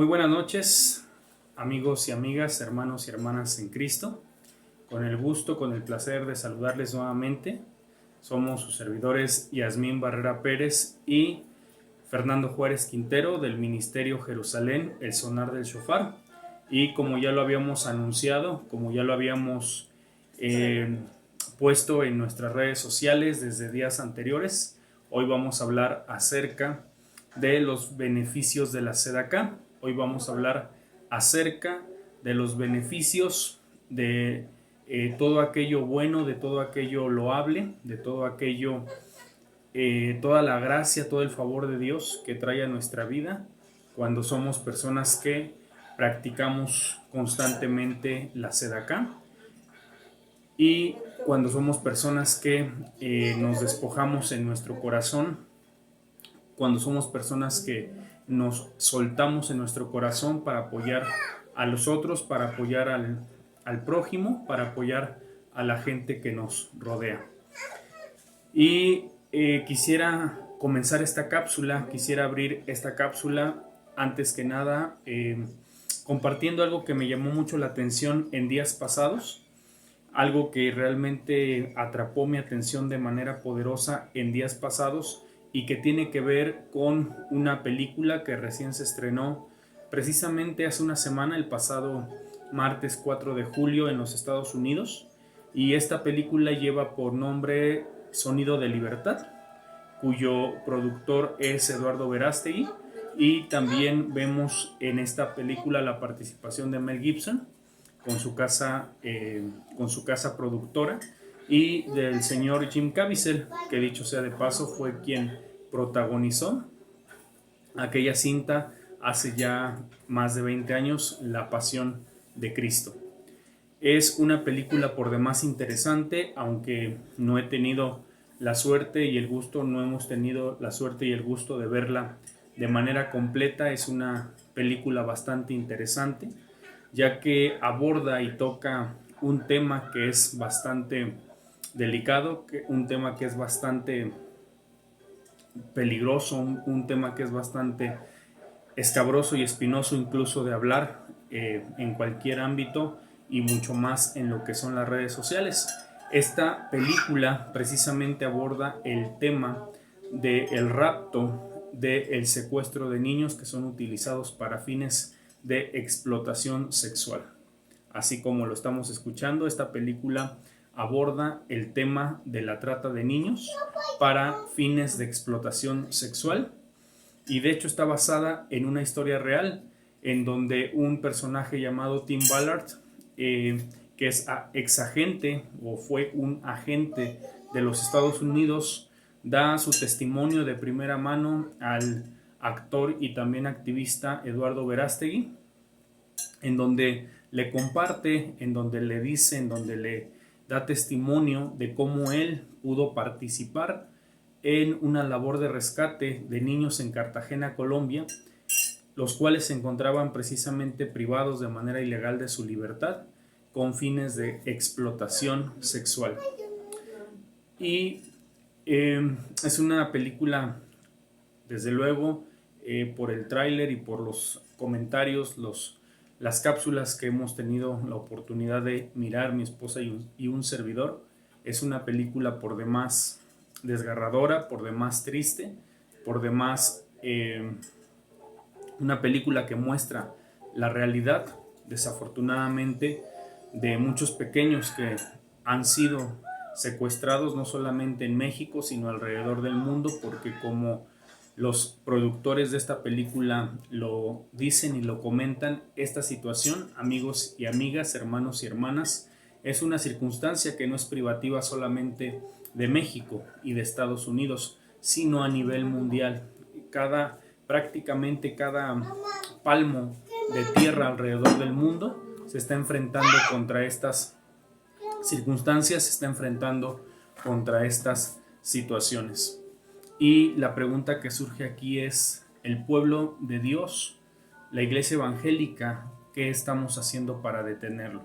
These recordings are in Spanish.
Muy buenas noches, amigos y amigas, hermanos y hermanas en Cristo. Con el gusto, con el placer de saludarles nuevamente. Somos sus servidores Yasmín Barrera Pérez y Fernando Juárez Quintero del Ministerio Jerusalén, el Sonar del Shofar. Y como ya lo habíamos anunciado, como ya lo habíamos puesto en nuestras redes sociales desde días anteriores, hoy vamos a hablar acerca de los beneficios de la Sedaká. Hoy vamos a hablar acerca de los beneficios de todo aquello bueno, de todo aquello loable, de todo aquello, toda la gracia, todo el favor de Dios que trae a nuestra vida cuando somos personas que practicamos constantemente la Sedaká y cuando somos personas que nos despojamos en nuestro corazón, cuando somos personas que nos soltamos en nuestro corazón para apoyar a los otros, para apoyar al prójimo, para apoyar a la gente que nos rodea. Y quisiera comenzar esta cápsula, quisiera abrir esta cápsula antes que nada compartiendo algo que me llamó mucho la atención en días pasados, algo que realmente atrapó mi atención de manera poderosa en días pasados y que tiene que ver con una película que recién se estrenó precisamente hace una semana, el pasado martes 4 de julio en los Estados Unidos, y esta película lleva por nombre Sonido de Libertad, cuyo productor es Eduardo Verástegui, y también vemos en esta película la participación de Mel Gibson con su casa productora, y del señor Jim Caviezel, que dicho sea de paso fue quien protagonizó aquella cinta hace ya más de 20 años, La Pasión de Cristo. Es una película por demás interesante, aunque no he tenido la suerte y el gusto, no hemos tenido la suerte y el gusto de verla de manera completa. Es una película bastante interesante, ya que aborda y toca un tema que es bastante delicado, un tema que es bastante peligroso, un tema que es bastante escabroso y espinoso incluso de hablar en cualquier ámbito y mucho más en lo que son las redes sociales. Esta película precisamente aborda el tema del rapto, del secuestro de niños que son utilizados para fines de explotación sexual. Así como lo estamos escuchando, esta película aborda el tema de la trata de niños para fines de explotación sexual, y de hecho está basada en una historia real en donde un personaje llamado Tim Ballard, que es exagente o fue un agente de los Estados Unidos, da su testimonio de primera mano al actor y también activista Eduardo Verástegui, en donde le comparte, en donde le dice, en donde le da testimonio de cómo él pudo participar en una labor de rescate de niños en Cartagena, Colombia, los cuales se encontraban precisamente privados de manera ilegal de su libertad con fines de explotación sexual. Y es una película, desde luego, por el tráiler y por los comentarios, las cápsulas que hemos tenido la oportunidad de mirar mi esposa y un servidor, es una película por demás desgarradora, por demás triste, por demás una película que muestra la realidad, desafortunadamente, de muchos pequeños que han sido secuestrados no solamente en México, sino alrededor del mundo, porque como los productores de esta película lo dicen y lo comentan, esta situación, amigos y amigas, hermanos y hermanas, es una circunstancia que no es privativa solamente de México y de Estados Unidos, sino a nivel mundial. Prácticamente cada palmo de tierra alrededor del mundo se está enfrentando contra estas circunstancias, se está enfrentando contra estas situaciones. Y la pregunta que surge aquí es: el pueblo de Dios, la iglesia evangélica, ¿qué estamos haciendo para detenerlo?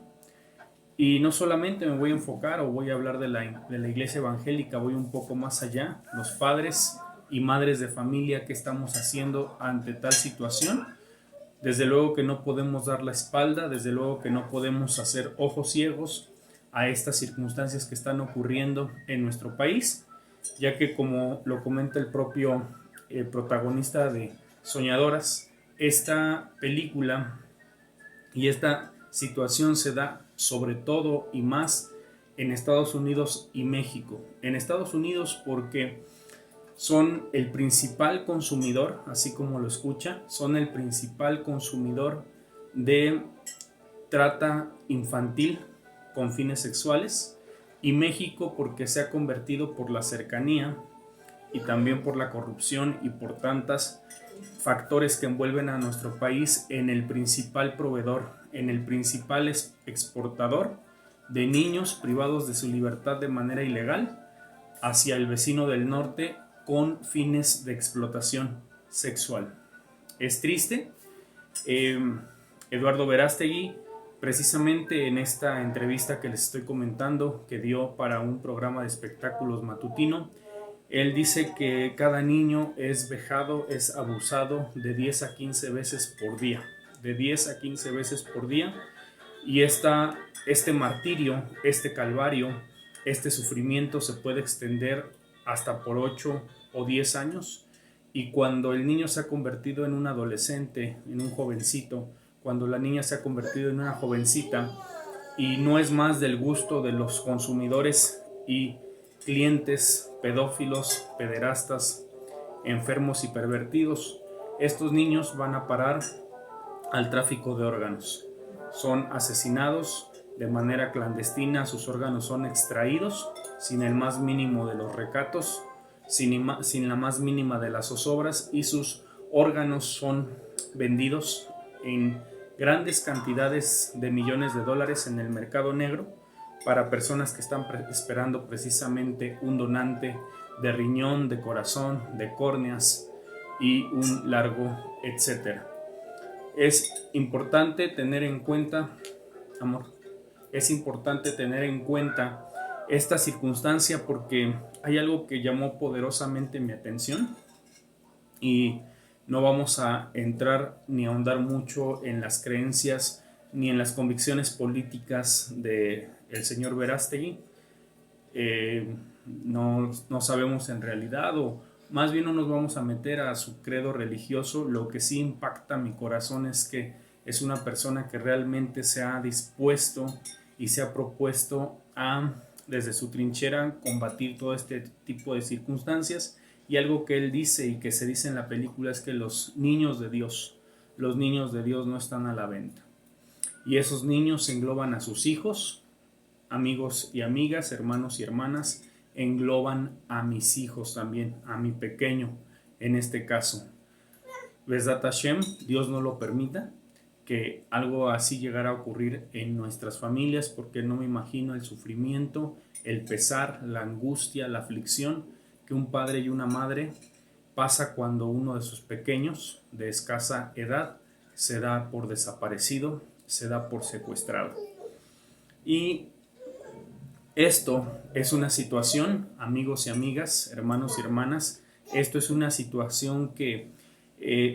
Y no solamente me voy a enfocar o voy a hablar de la iglesia evangélica, voy un poco más allá. Los padres y madres de familia, ¿qué estamos haciendo ante tal situación? Desde luego que no podemos dar la espalda, desde luego que no podemos hacer ojos ciegos a estas circunstancias que están ocurriendo en nuestro país, ya que como lo comenta el propio protagonista de Soñadoras, esta película y esta situación se da sobre todo y más en Estados Unidos y México. En Estados Unidos porque son el principal consumidor, así como lo escucha, son el principal consumidor de trata infantil con fines sexuales, y México porque se ha convertido por la cercanía y también por la corrupción y por tantos factores que envuelven a nuestro país en el principal proveedor, en el principal exportador de niños privados de su libertad de manera ilegal hacia el vecino del norte con fines de explotación sexual. Es triste. Eduardo Verástegui, precisamente en esta entrevista que les estoy comentando, que dio para un programa de espectáculos matutino, él dice que cada niño es vejado, es abusado de 10 a 15 veces por día, de 10 a 15 veces por día, y este martirio, este calvario, este sufrimiento se puede extender hasta por 8 o 10 años, y cuando el niño se ha convertido en un adolescente, en un jovencito, cuando la niña se ha convertido en una jovencita y no es más del gusto de los consumidores y clientes pedófilos, pederastas, enfermos y pervertidos, estos niños van a parar al tráfico de órganos. Son asesinados de manera clandestina, sus órganos son extraídos sin el más mínimo de los recatos, sin la más mínima de las zozobras, y sus órganos son vendidos en grandes cantidades de millones de dólares en el mercado negro para personas que están esperando precisamente un donante de riñón, de corazón, de córneas y un largo etcétera. Es importante tener en cuenta, amor, es importante tener en cuenta esta circunstancia porque hay algo que llamó poderosamente mi atención, y no vamos a entrar ni a ahondar mucho en las creencias ni en las convicciones políticas del señor Verástegui. No sabemos en realidad, o más bien no nos vamos a meter a su credo religioso. Lo que sí impacta mi corazón es que es una persona que realmente se ha dispuesto y se ha propuesto a, desde su trinchera, combatir todo este tipo de circunstancias. Y algo que él dice y que se dice en la película es que los niños de Dios no están a la venta. Y esos niños engloban a sus hijos, amigos y amigas, hermanos y hermanas, engloban a mis hijos también, a mi pequeño en este caso. Besdat Hashem, Dios no lo permita que algo así llegara a ocurrir en nuestras familias, porque no me imagino el sufrimiento, el pesar, la angustia, la aflicción que un padre y una madre pasa cuando uno de sus pequeños de escasa edad se da por desaparecido, se da por secuestrado. Y esto es una situación, amigos y amigas, hermanos y hermanas, esto es una situación que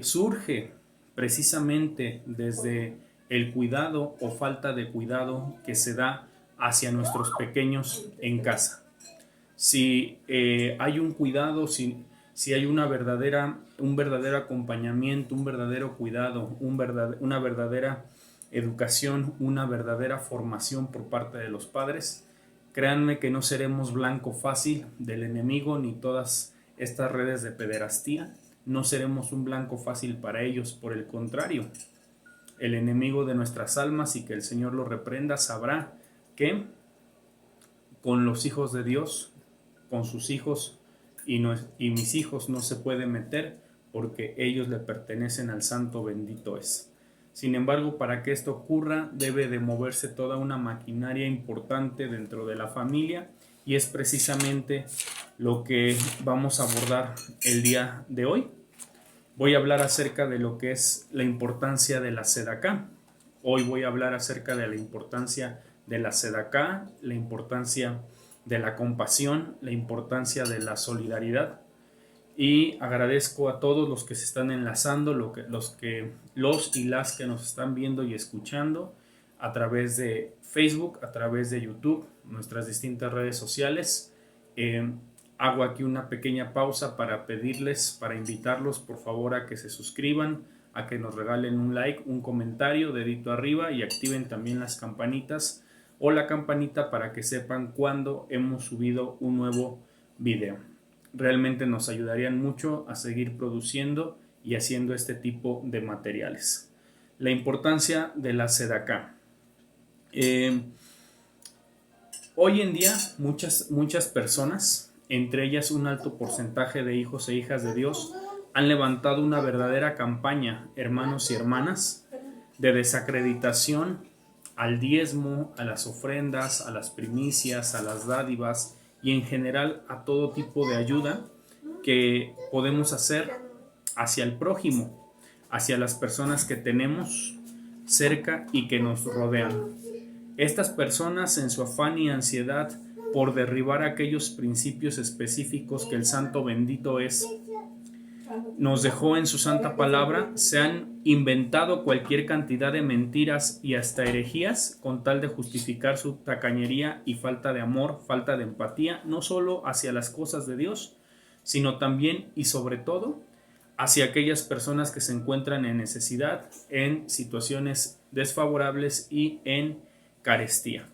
surge precisamente desde el cuidado o falta de cuidado que se da hacia nuestros pequeños en casa. Si hay un cuidado, si hay un verdadero acompañamiento, un verdadero cuidado, una verdadera educación, una verdadera formación por parte de los padres, créanme que no seremos blanco fácil del enemigo ni todas estas redes de pederastía. No seremos un blanco fácil para ellos. Por el contrario, el enemigo de nuestras almas, y que el Señor lo reprenda, sabrá que con los hijos de Dios, con sus hijos y mis hijos, no se puede meter, porque ellos le pertenecen al Santo bendito es. Sin embargo, para que esto ocurra, debe de moverse toda una maquinaria importante dentro de la familia, y es precisamente lo que vamos a abordar el día de hoy. Voy a hablar acerca de lo que es la importancia de la Sedaká. Hoy voy a hablar acerca de la importancia de la Sedaká, la importancia de la compasión, la importancia de la solidaridad. Y agradezco a todos los que se están enlazando, los y las que nos están viendo y escuchando a través de Facebook, a través de YouTube, nuestras distintas redes sociales. Hago aquí una pequeña pausa para pedirles, para invitarlos por favor a que se suscriban, a que nos regalen un like, un comentario, dedito arriba, y activen también las campanitas o la campanita para que sepan cuando hemos subido un nuevo video. Realmente nos ayudarían mucho a seguir produciendo y haciendo este tipo de materiales. La importancia de la Sedacá. Hoy en día muchas personas, entre ellas un alto porcentaje de hijos e hijas de Dios, han levantado una verdadera campaña, hermanos y hermanas, de desacreditación al diezmo, a las ofrendas, a las primicias, a las dádivas y en general a todo tipo de ayuda que podemos hacer hacia el prójimo, hacia las personas que tenemos cerca y que nos rodean. Estas personas, en su afán y ansiedad por derribar aquellos principios específicos que el Santo bendito nos dejó en su santa palabra, se han inventado cualquier cantidad de mentiras y hasta herejías con tal de justificar su tacañería y falta de amor, falta de empatía, no solo hacia las cosas de Dios, sino también y sobre todo hacia aquellas personas que se encuentran en necesidad, en situaciones desfavorables y en carestía.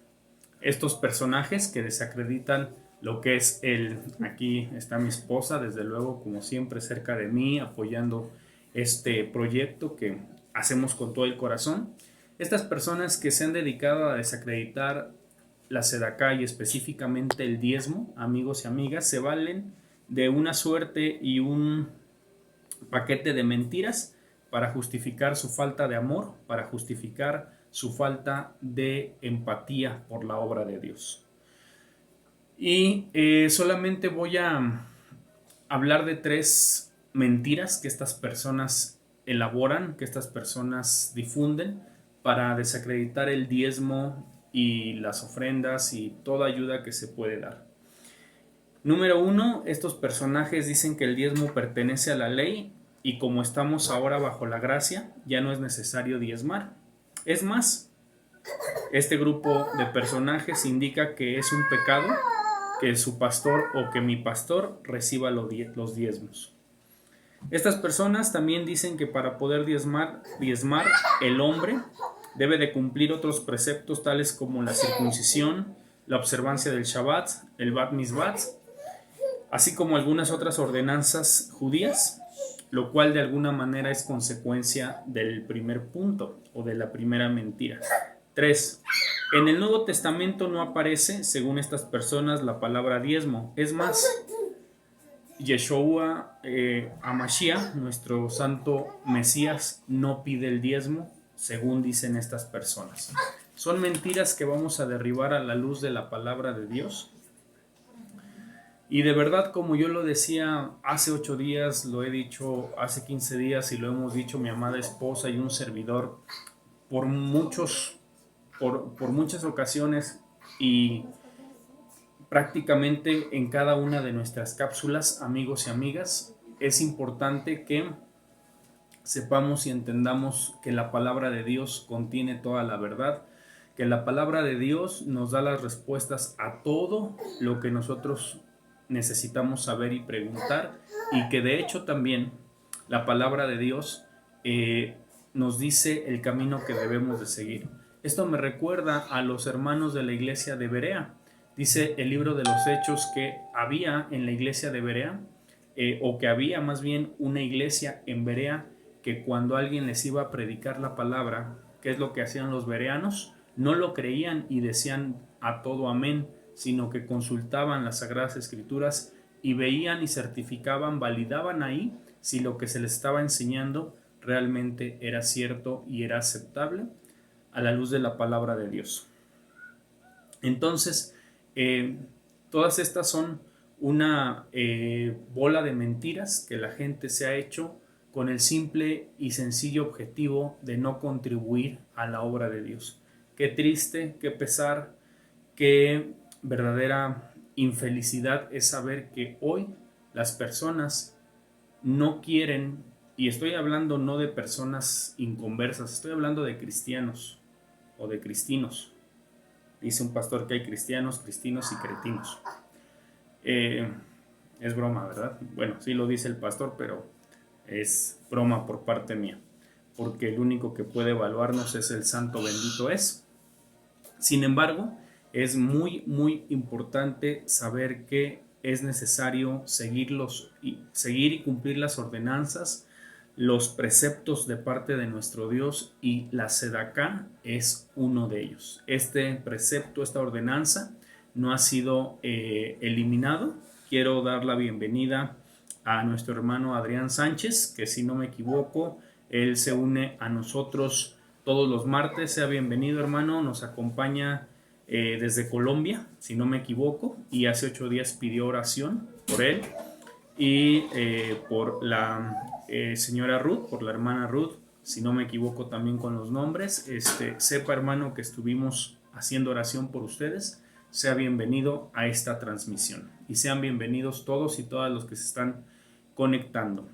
Estos personajes que desacreditan lo que es aquí está mi esposa, desde luego, como siempre, cerca de mí, apoyando este proyecto que hacemos con todo el corazón. Estas personas que se han dedicado a desacreditar la Sedacá y específicamente el diezmo, amigos y amigas, se valen de una suerte y un paquete de mentiras para justificar su falta de amor, para justificar su falta de empatía por la obra de Dios. Y solamente voy a hablar de 3 mentiras que estas personas elaboran, que estas personas difunden para desacreditar el diezmo y las ofrendas y toda ayuda que se puede dar. Número 1, estos personajes dicen que el diezmo pertenece a la ley y como estamos ahora bajo la gracia, ya no es necesario diezmar. Es más, este grupo de personajes indica que es un pecado que su pastor o que mi pastor reciba los diezmos. Estas personas también dicen que para poder diezmar el hombre debe de cumplir otros preceptos tales como la circuncisión, la observancia del Shabbat, el Bat Mizbat, así como algunas otras ordenanzas judías, lo cual de alguna manera es consecuencia del primer punto o de la primera mentira. 3. En el Nuevo Testamento no aparece, según estas personas, la palabra diezmo. Es más, Yeshua HaMashiach, nuestro santo Mesías, no pide el diezmo, según dicen estas personas. Son mentiras que vamos a derribar a la luz de la palabra de Dios. Y de verdad, como yo lo decía hace 8 días, lo he dicho hace 15 días y lo hemos dicho mi amada esposa y un servidor por muchas ocasiones y prácticamente en cada una de nuestras cápsulas, amigos y amigas, es importante que sepamos y entendamos que la palabra de Dios contiene toda la verdad, que la palabra de Dios nos da las respuestas a todo lo que nosotros necesitamos saber y preguntar, y que de hecho también la palabra de Dios nos dice el camino que debemos de seguir. Esto me recuerda a los hermanos de la iglesia de Berea. Dice el libro de los Hechos que había en la iglesia de Berea, o que había más bien una iglesia en Berea, que cuando alguien les iba a predicar la palabra, ¿qué es lo que hacían los bereanos? No lo creían y decían a todo amén, sino que consultaban las Sagradas Escrituras y veían y certificaban, validaban ahí si lo que se les estaba enseñando realmente era cierto y era aceptable a la luz de la palabra de Dios. Entonces, todas estas son una bola de mentiras que la gente se ha hecho con el simple y sencillo objetivo de no contribuir a la obra de Dios. Qué triste, qué pesar, qué verdadera infelicidad es saber que hoy las personas no quieren, y estoy hablando no de personas inconversas, estoy hablando de cristianos o de cristinos. Dice un pastor que hay cristianos, cristinos y cretinos. Es broma, ¿verdad? Bueno, sí lo dice el pastor, pero es broma por parte mía, porque el único que puede evaluarnos es el Santo bendito es. Sin embargo, es muy, muy importante saber que es necesario seguir y cumplir las ordenanzas, los preceptos de parte de nuestro Dios, y la Sedacá es uno de ellos. Este precepto, esta ordenanza, no ha sido eliminado. Quiero dar la bienvenida a nuestro hermano Adrián Sánchez, que si no me equivoco, él se une a nosotros todos los martes. Sea bienvenido, hermano. Nos acompaña desde Colombia, si no me equivoco, y hace 8 días pidió oración por él y por la señora Ruth, por la hermana Ruth, si no me equivoco también con los nombres. Sepa, hermano, que estuvimos haciendo oración por ustedes. Sea bienvenido a esta transmisión y sean bienvenidos todos y todas los que se están conectando.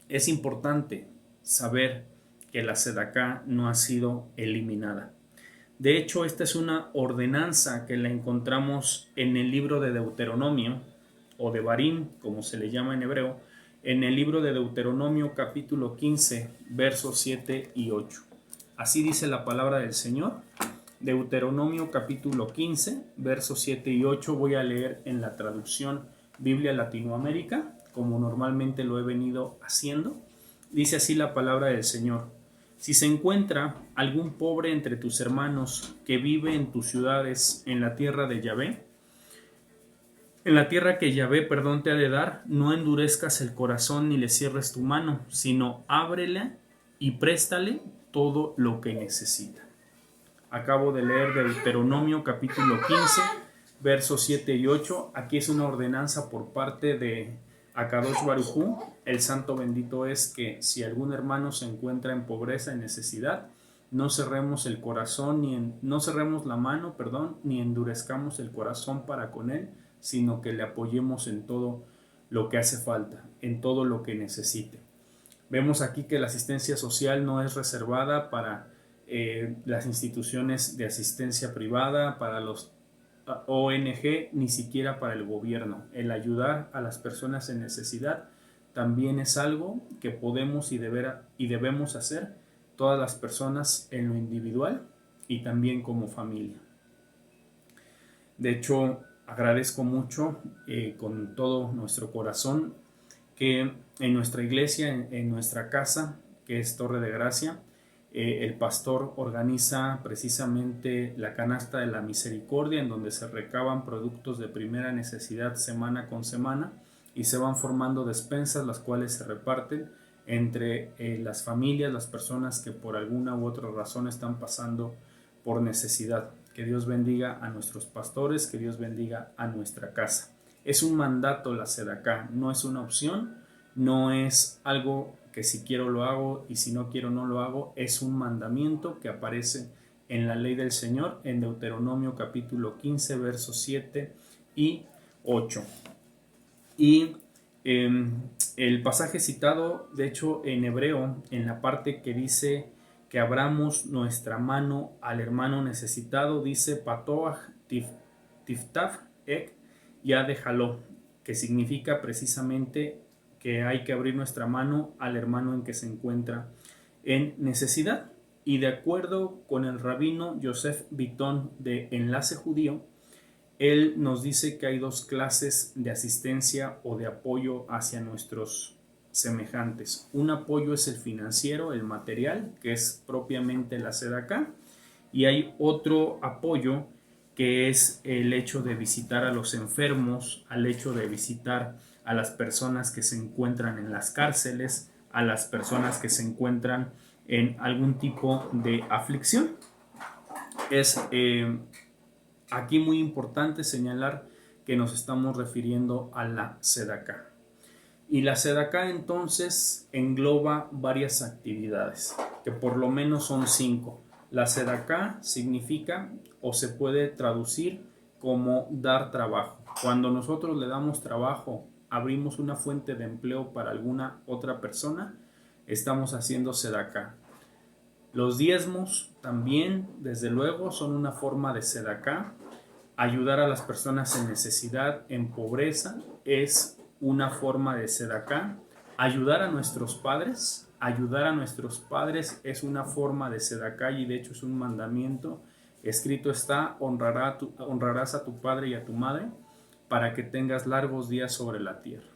Es importante saber que la Sedacá no ha sido eliminada. De hecho, esta es una ordenanza que la encontramos en el libro de Deuteronomio, o de Barín, como se le llama en hebreo, en el libro de Deuteronomio capítulo 15, versos 7 y 8. Así dice la palabra del Señor. Deuteronomio capítulo 15, versos 7 y 8. Voy a leer en la traducción Biblia Latinoamérica, como normalmente lo he venido haciendo. Dice así la palabra del Señor: si se encuentra algún pobre entre tus hermanos que vive en tus ciudades en la tierra de Yahvé, en la tierra que Yahvé, te ha de dar, no endurezcas el corazón ni le cierres tu mano, sino ábrele y préstale todo lo que necesita. Acabo de leer Deuteronomio capítulo 15, versos 7 y 8. Aquí es una ordenanza por parte de Akadosh Baruj Hu, el santo bendito es, que si algún hermano se encuentra en pobreza, en necesidad, no cerremos el corazón, no cerremos la mano, ni endurezcamos el corazón para con él, sino que le apoyemos en todo lo que hace falta, en todo lo que necesite. Vemos aquí que la asistencia social no es reservada para las instituciones de asistencia privada, para los ONG, ni siquiera para el gobierno. El ayudar a las personas en necesidad también es algo que podemos y debemos hacer todas las personas en lo individual y también como familia. De hecho, agradezco mucho con todo nuestro corazón que en nuestra iglesia, en nuestra casa, que es Torre de Gracia, el pastor organiza precisamente la canasta de la misericordia, en donde se recaban productos de primera necesidad semana con semana y se van formando despensas, las cuales se reparten entre las familias, las personas que por alguna u otra razón están pasando por necesidad. Que Dios bendiga a nuestros pastores, que Dios bendiga a nuestra casa. Es un mandato la Sedacá, no es una opción, no es algo que si quiero lo hago y si no quiero no lo hago. Es un mandamiento que aparece en la ley del Señor, en Deuteronomio capítulo 15, versos 7 y 8. Y el pasaje citado, de hecho en hebreo, en la parte que dice que abramos nuestra mano al hermano necesitado, dice Patoach Tiftaf Ek Yad Jaló, que significa precisamente que hay que abrir nuestra mano al hermano en que se encuentra en necesidad. Y de acuerdo con el rabino Yosef Bitton de Enlace Judío, él nos dice que hay dos clases de asistencia o de apoyo hacia nuestros semejantes. Un apoyo es el financiero, el material, que es propiamente la Sedacá, y hay otro apoyo que es el hecho de visitar a los enfermos, al hecho de visitar a las personas que se encuentran en las cárceles, a las personas que se encuentran en algún tipo de aflicción. Es aquí muy importante señalar que nos estamos refiriendo a la Sedacá. Y la Sedacá entonces engloba varias actividades, que por lo menos son 5. La Sedacá significa o se puede traducir como dar trabajo. Cuando nosotros le damos trabajo abrimos una fuente de empleo para alguna otra persona, estamos haciendo sedaká. Los diezmos también, desde luego, son una forma de sedaká. Ayudar a las personas en necesidad, en pobreza, es una forma de sedaká. Ayudar a nuestros padres es una forma de sedaká, y de hecho es un mandamiento. Escrito está: honrarás a tu padre y a tu madre para que tengas largos días sobre la tierra.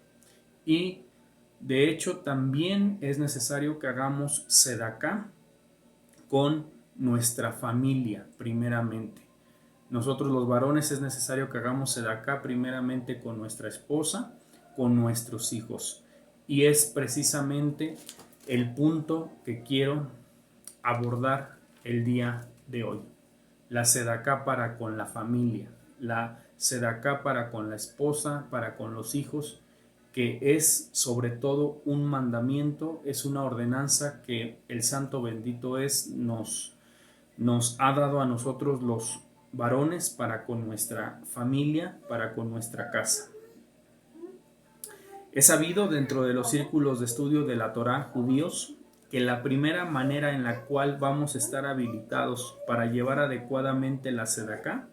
Y de hecho también es necesario que hagamos sedaká con nuestra familia primeramente. Nosotros los varones es necesario que hagamos sedaká primeramente con nuestra esposa, con nuestros hijos. Y es precisamente el punto que quiero abordar el día de hoy. La sedaká para con la familia, la sedaká para con la esposa, para con los hijos, que es sobre todo un mandamiento, es una ordenanza que el Santo bendito es nos ha dado a nosotros los varones para con nuestra familia, para con nuestra casa. Es sabido dentro de los círculos de estudio de la Torá judíos que la primera manera en la cual vamos a estar habilitados para llevar adecuadamente la sedaká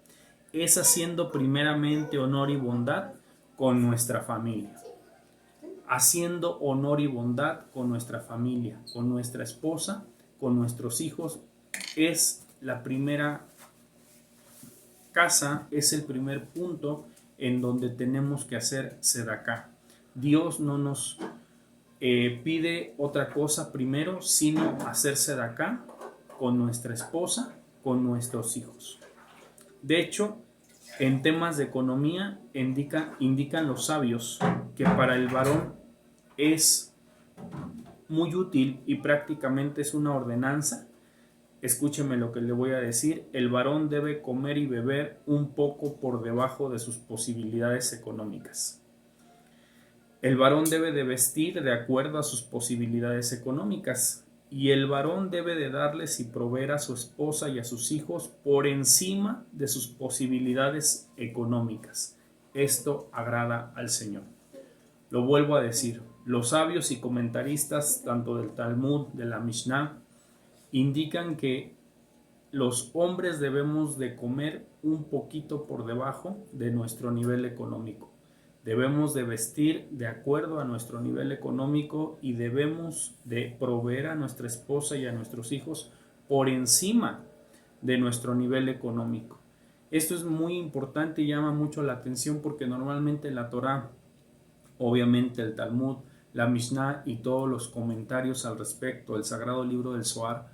es haciendo primeramente honor y bondad con nuestra familia. Haciendo honor y bondad con nuestra familia, con nuestra esposa, con nuestros hijos, es la primera casa, es el primer punto en donde tenemos que hacer sedaká. Dios no nos pide otra cosa primero, sino hacer sedaká con nuestra esposa, con nuestros hijos. De hecho, en temas de economía indican los sabios que para el varón es muy útil y prácticamente es una ordenanza. Escúcheme lo que le voy a decir: el varón debe comer y beber un poco por debajo de sus posibilidades económicas. El varón debe de vestir de acuerdo a sus posibilidades económicas, y el varón debe de darles y proveer a su esposa y a sus hijos por encima de sus posibilidades económicas. Esto agrada al Señor. Lo vuelvo a decir: los sabios y comentaristas tanto del Talmud, de la Mishnah, indican que los hombres debemos de comer un poquito por debajo de nuestro nivel económico. Debemos de vestir de acuerdo a nuestro nivel económico y debemos de proveer a nuestra esposa y a nuestros hijos por encima de nuestro nivel económico. Esto es muy importante y llama mucho la atención porque normalmente la Torá, obviamente el Talmud, la Mishnah y todos los comentarios al respecto, el sagrado libro del Zohar,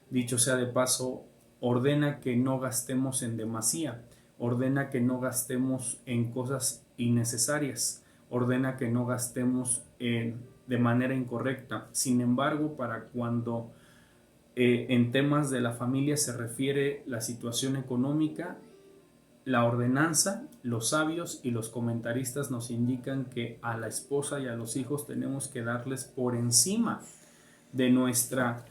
dicho sea de paso, ordena que no gastemos en demasía, ordena que no gastemos en cosas innecesarias, ordena que no gastemos de manera incorrecta. Sin embargo, para cuando en temas de la familia se refiere la situación económica, la ordenanza, los sabios y los comentaristas nos indican que a la esposa y a los hijos tenemos que darles por encima de nuestra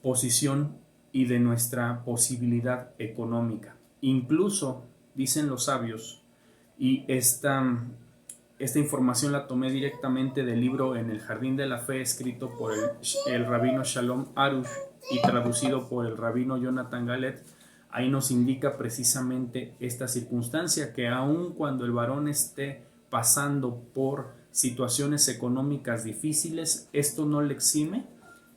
posición y de nuestra posibilidad económica. Incluso, dicen los sabios, y esta información la tomé directamente del libro En el Jardín de la Fe, escrito por el rabino Shalom Arush y traducido por el rabino Jonathan Galet. Ahí nos indica precisamente esta circunstancia, que aun cuando el varón esté pasando por situaciones económicas difíciles, esto no le exime,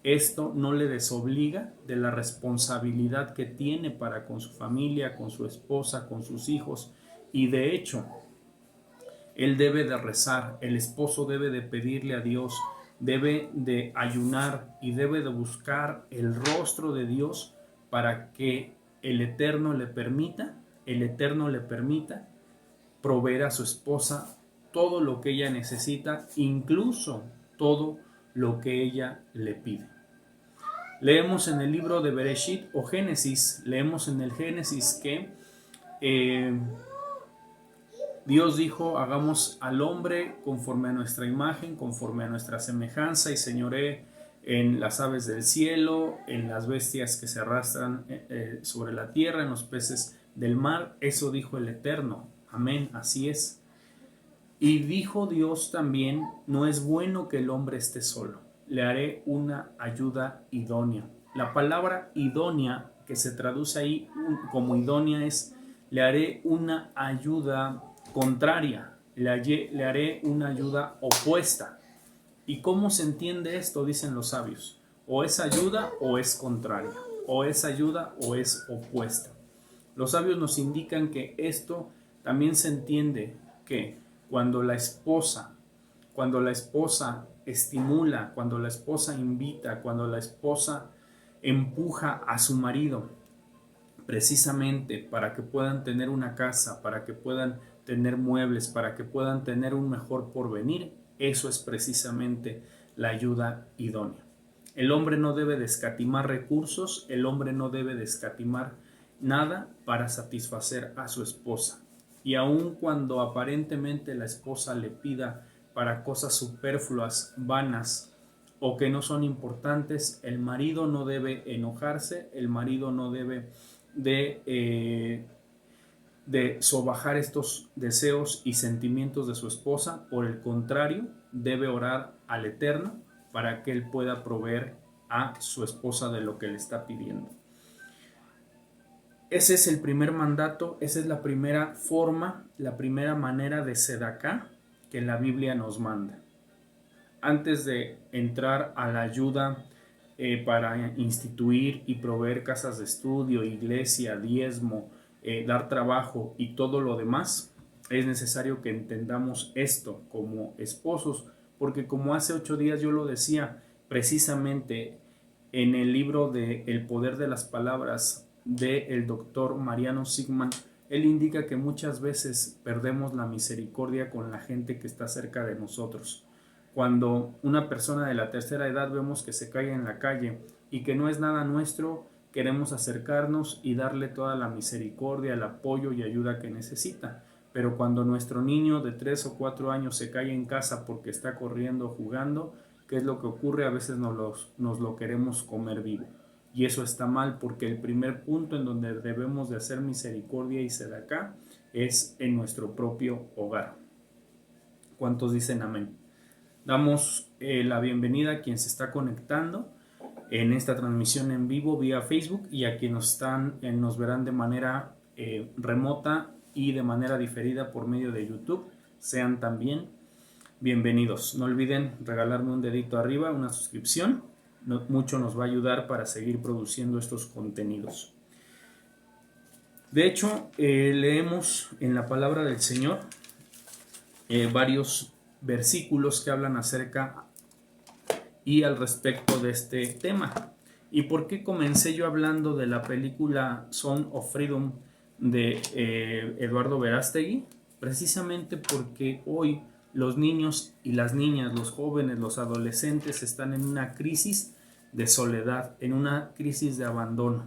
esto no le desobliga de la responsabilidad que tiene para con su familia, con su esposa, con sus hijos. Y de hecho, él debe de rezar, el esposo debe de pedirle a Dios, debe de ayunar y debe de buscar el rostro de Dios para que el Eterno le permita proveer a su esposa todo lo que ella necesita, incluso todo lo que ella le pide. Leemos en el libro de Bereshit o Génesis, leemos en el Génesis que Dios dijo: hagamos al hombre conforme a nuestra imagen, conforme a nuestra semejanza, y señoree en las aves del cielo, en las bestias que se arrastran sobre la tierra, en los peces del mar. Eso dijo el Eterno. Amén, así es. Y dijo Dios también, no es bueno que el hombre esté solo, le haré una ayuda idónea. La palabra idónea, que se traduce ahí como idónea, es le haré una ayuda contraria, le haré una ayuda opuesta. ¿Y cómo se entiende esto? Dicen los sabios. O es ayuda o es contraria, o es ayuda o es opuesta. Los sabios nos indican que esto también se entiende que cuando la esposa, cuando la esposa estimula, cuando la esposa invita, cuando la esposa empuja a su marido precisamente para que puedan tener una casa, para que puedan tener muebles, para que puedan tener un mejor porvenir, eso es precisamente la ayuda idónea. El hombre no debe de escatimar recursos, el hombre no debe de escatimar nada para satisfacer a su esposa. Y aun cuando aparentemente la esposa le pida para cosas superfluas, vanas o que no son importantes, el marido no debe enojarse, el marido no debe de sobajar estos deseos y sentimientos de su esposa. Por el contrario, debe orar al Eterno para que él pueda proveer a su esposa de lo que le está pidiendo. Ese es el primer mandato, esa es la primera forma, la primera manera de sedaká que la Biblia nos manda. Antes de entrar a la ayuda para instituir y proveer casas de estudio, iglesia, diezmo, dar trabajo y todo lo demás, es necesario que entendamos esto como esposos, porque como hace 8 días yo lo decía, precisamente en el libro de El poder de las palabras del doctor Mariano Sigman, él indica que muchas veces perdemos la misericordia con la gente que está cerca de nosotros. Cuando una persona de la tercera edad vemos que se cae en la calle y que no es nada nuestro, queremos acercarnos y darle toda la misericordia, el apoyo y ayuda que necesita. Pero cuando nuestro niño de 3 o 4 años se cae en casa porque está corriendo, jugando, ¿qué es lo que ocurre? A veces nos lo queremos comer vivo. Y eso está mal, porque el primer punto en donde debemos de hacer misericordia y sedaká es en nuestro propio hogar. ¿Cuántos dicen amén? Damos la bienvenida a quien se está conectando en esta transmisión en vivo vía Facebook y a quienes nos verán de manera remota y de manera diferida por medio de YouTube. Sean también bienvenidos. No olviden regalarme un dedito arriba, una suscripción. Mucho nos va a ayudar para seguir produciendo estos contenidos. De hecho, leemos en la palabra del Señor varios versículos que hablan acerca y al respecto de este tema. ¿Y por qué comencé yo hablando de la película Son of Freedom de Eduardo Verástegui? Precisamente porque hoy los niños y las niñas, los jóvenes, los adolescentes están en una crisis de soledad, en una crisis de abandono.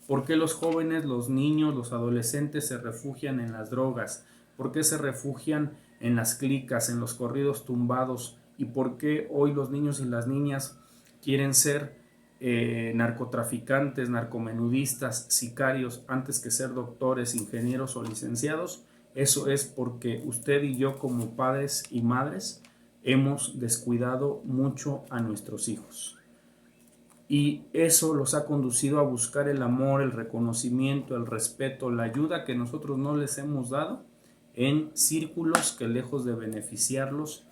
¿Por qué los jóvenes, los niños, los adolescentes se refugian en las drogas? ¿Por qué se refugian en las clicas, en los corridos tumbados? ¿Y por qué hoy los niños y las niñas quieren ser narcotraficantes, narcomenudistas, sicarios, antes que ser doctores, ingenieros o licenciados? Eso es porque usted y yo, como padres y madres, hemos descuidado mucho a nuestros hijos. Y eso los ha conducido a buscar el amor, el reconocimiento, el respeto, la ayuda que nosotros no les hemos dado en círculos que, lejos de beneficiarlos,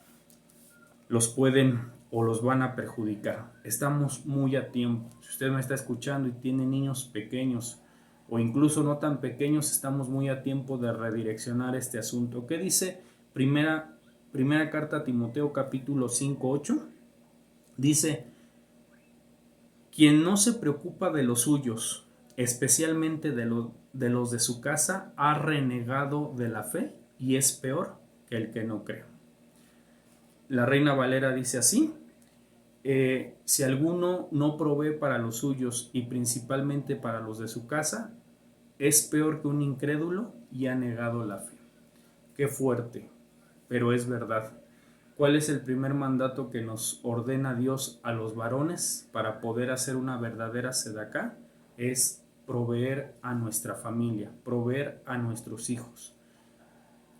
los pueden o los van a perjudicar. Estamos muy a tiempo. Si usted me está escuchando y tiene niños pequeños o incluso no tan pequeños, estamos muy a tiempo de redireccionar este asunto. ¿Qué dice primera carta a Timoteo capítulo 5:8? Dice: quien no se preocupa de los suyos, especialmente de los de su casa, ha renegado de la fe y es peor que el que no cree. La Reina Valera dice así: si alguno no provee para los suyos y principalmente para los de su casa, es peor que un incrédulo y ha negado la fe. Qué fuerte, pero es verdad. ¿Cuál es el primer mandato que nos ordena Dios a los varones para poder hacer una verdadera sedaká? Es proveer a nuestra familia, proveer a nuestros hijos.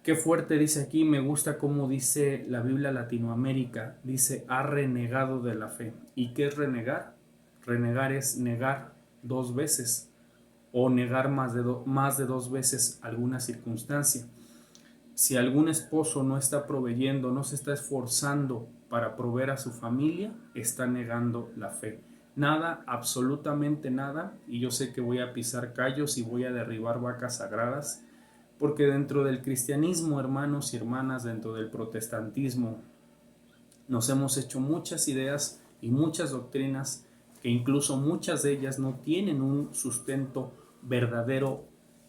Qué fuerte dice aquí, me gusta cómo dice la Biblia Latinoamérica, dice, ha renegado de la fe. ¿Y qué es renegar? Renegar es negar 2 veces o negar más de 2 veces alguna circunstancia. Si algún esposo no está proveyendo, no se está esforzando para proveer a su familia, está negando la fe. Nada, absolutamente nada, y yo sé que voy a pisar callos y voy a derribar vacas sagradas, porque dentro del cristianismo, hermanos y hermanas, dentro del protestantismo, nos hemos hecho muchas ideas y muchas doctrinas que incluso muchas de ellas no tienen un sustento verdadero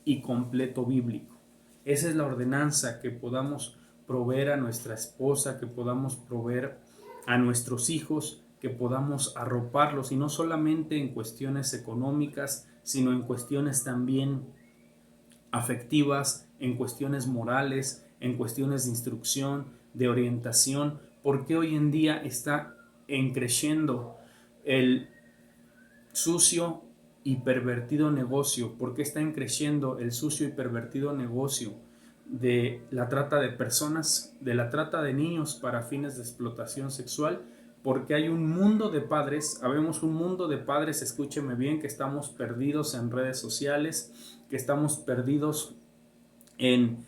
y completo bíblico. Esa es la ordenanza, que podamos proveer a nuestra esposa, que podamos proveer a nuestros hijos, que podamos arroparlos, y no solamente en cuestiones económicas, sino en cuestiones también afectivas, en cuestiones morales, en cuestiones de instrucción, de orientación, porque hoy en día está creciendo el sucio y pervertido negocio, porque está creciendo el sucio y pervertido negocio de la trata de personas, de la trata de niños para fines de explotación sexual, porque hay un mundo de padres, habemos un mundo de padres, escúcheme bien, que estamos perdidos en redes sociales, que estamos perdidos en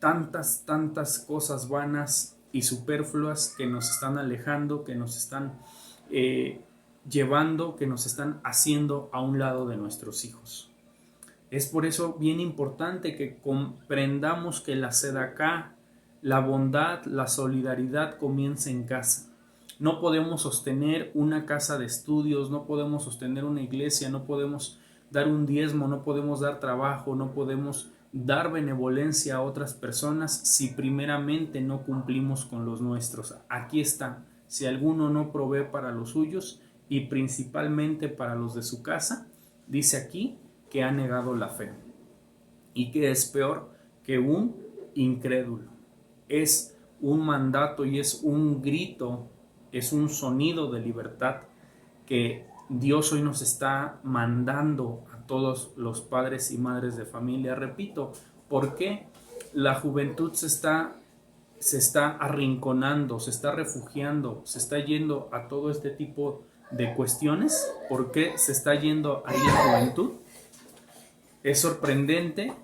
tantas cosas vanas y superfluas que nos están alejando, que nos están llevando, que nos están haciendo a un lado de nuestros hijos. Es por eso bien importante que comprendamos que la sedacá, la bondad, la solidaridad comienza en casa. No podemos sostener una casa de estudios, no podemos sostener una iglesia, no podemos dar un diezmo, no podemos dar trabajo, no podemos dar benevolencia a otras personas si primeramente no cumplimos con los nuestros. Aquí está, si alguno no provee para los suyos y principalmente para los de su casa, dice aquí que ha negado la fe. ¿Y qué es peor que un incrédulo? Es un mandato y es un grito, es un sonido de libertad que Dios hoy nos está mandando a todos los padres y madres de familia. Repito, ¿por qué la juventud se está arrinconando, se está refugiando, se está yendo a todo este tipo de cuestiones? ¿Por qué se está yendo ahí la juventud? Es sorprendente,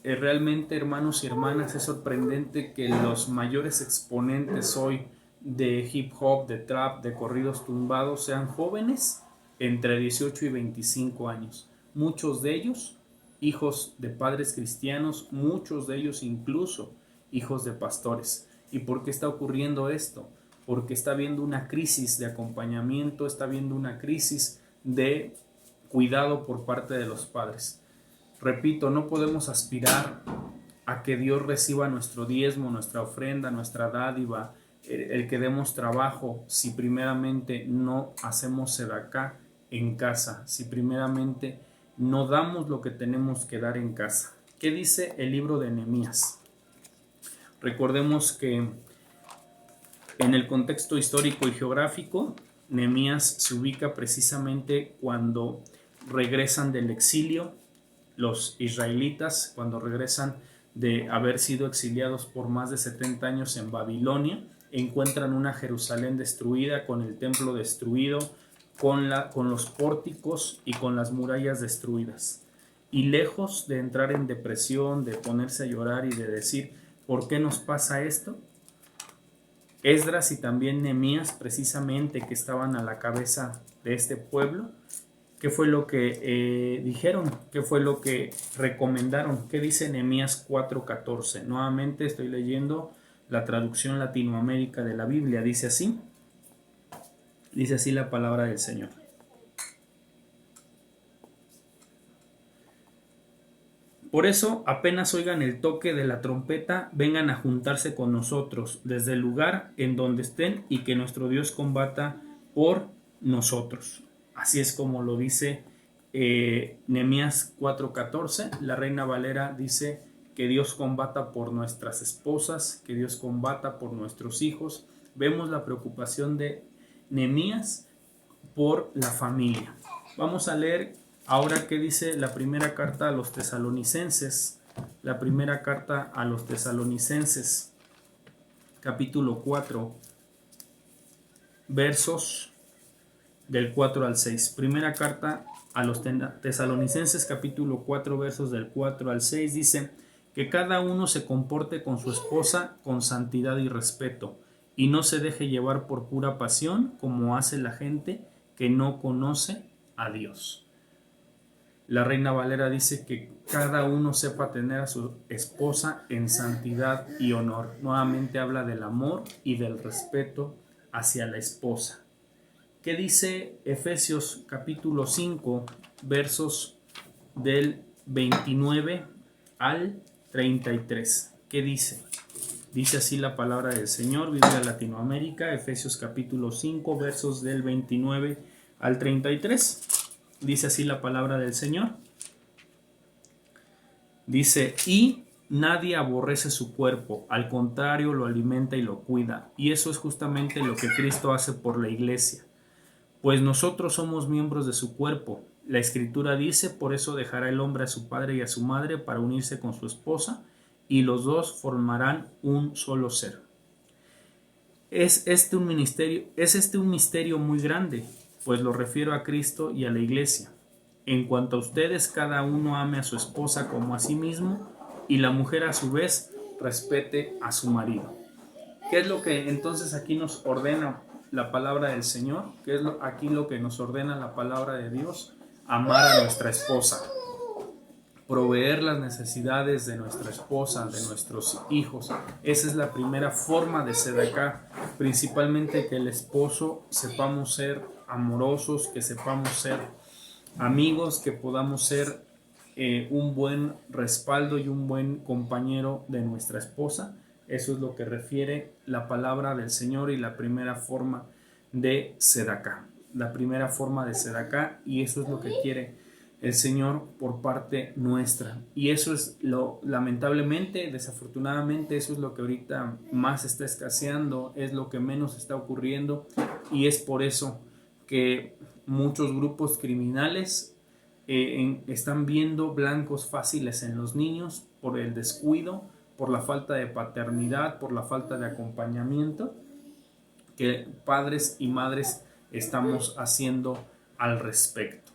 realmente, hermanos y hermanas, es sorprendente que los mayores exponentes hoy de hip hop, de trap, de corridos tumbados sean jóvenes entre 18 y 25 años. Muchos de ellos hijos de padres cristianos, muchos de ellos incluso hijos de pastores. ¿Y por qué está ocurriendo esto? Porque está habiendo una crisis de acompañamiento, está habiendo una crisis de cuidado por parte de los padres. Repito, no podemos aspirar a que Dios reciba nuestro diezmo, nuestra ofrenda, nuestra dádiva, el que demos trabajo, si primeramente no hacemos sedacá en casa, si primeramente no damos lo que tenemos que dar en casa. ¿Qué dice el libro de Nehemías? Recordemos que en el contexto histórico y geográfico, Nehemías se ubica precisamente cuando regresan del exilio los israelitas, cuando regresan de haber sido exiliados por más de 70 años en Babilonia, encuentran una Jerusalén destruida, con el templo destruido, con los pórticos y con las murallas destruidas. Y lejos de entrar en depresión, de ponerse a llorar y de decir, ¿por qué nos pasa esto? Esdras y también Nehemías, precisamente, que estaban a la cabeza de este pueblo, ¿qué fue lo que dijeron? ¿Qué fue lo que recomendaron? ¿Qué dice Nehemías 4:14? Nuevamente estoy leyendo la traducción Latinoamérica de la Biblia. Dice así la palabra del Señor. Por eso, apenas oigan el toque de la trompeta, vengan a juntarse con nosotros desde el lugar en donde estén, y que nuestro Dios combata por nosotros. Así es como lo dice Nehemías 4:14. La Reina Valera dice que Dios combata por nuestras esposas, que Dios combata por nuestros hijos. Vemos la preocupación de Nehemías por la familia. Vamos a leer ahora qué dice la primera carta a los tesalonicenses, la primera carta a los Tesalonicenses, capítulo 4, versos del 4 al 6. Primera carta a los Tesalonicenses, capítulo 4, versos del 4 al 6, dice que cada uno se comporte con su esposa con santidad y respeto, y no se deje llevar por pura pasión, como hace la gente que no conoce a Dios. La Reina Valera dice que cada uno sepa tener a su esposa en santidad y honor. Nuevamente habla del amor y del respeto hacia la esposa. ¿Qué dice Efesios capítulo 5, versos del 29 al 33? ¿Qué dice? Dice así la palabra del Señor, Biblia Latinoamérica, Efesios capítulo 5, versos del 29 al 33. Dice así la palabra del Señor. Dice, y nadie aborrece su cuerpo, al contrario lo alimenta y lo cuida. Y eso es justamente lo que Cristo hace por la iglesia. Pues nosotros somos miembros de su cuerpo. La Escritura dice, por eso dejará el hombre a su padre y a su madre para unirse con su esposa, y los dos formarán un solo ser. ¿Es este un misterio muy grande? Pues lo refiero a Cristo y a la iglesia. En cuanto a ustedes, cada uno ame a su esposa como a sí mismo, y la mujer a su vez respete a su marido. ¿Qué es lo que entonces aquí nos ordena la palabra del Señor? ¿Qué es aquí lo que nos ordena la palabra de Dios? Amar a nuestra esposa, proveer las necesidades de nuestra esposa, de nuestros hijos. Esa es la primera forma de sedacá, principalmente que el esposo sepamos ser amorosos, que sepamos ser amigos, que podamos ser un buen respaldo y un buen compañero de nuestra esposa. Eso es lo que refiere la palabra del Señor y la primera forma de sedacá. La primera forma de sedacá, y eso es lo que quiere el Señor por parte nuestra. Y eso es lamentablemente, desafortunadamente, eso es lo que ahorita más está escaseando, es lo que menos está ocurriendo, y es por eso que muchos grupos criminales están viendo blancos fáciles en los niños por el descuido, por la falta de paternidad, por la falta de acompañamiento que padres y madres estamos haciendo al respecto.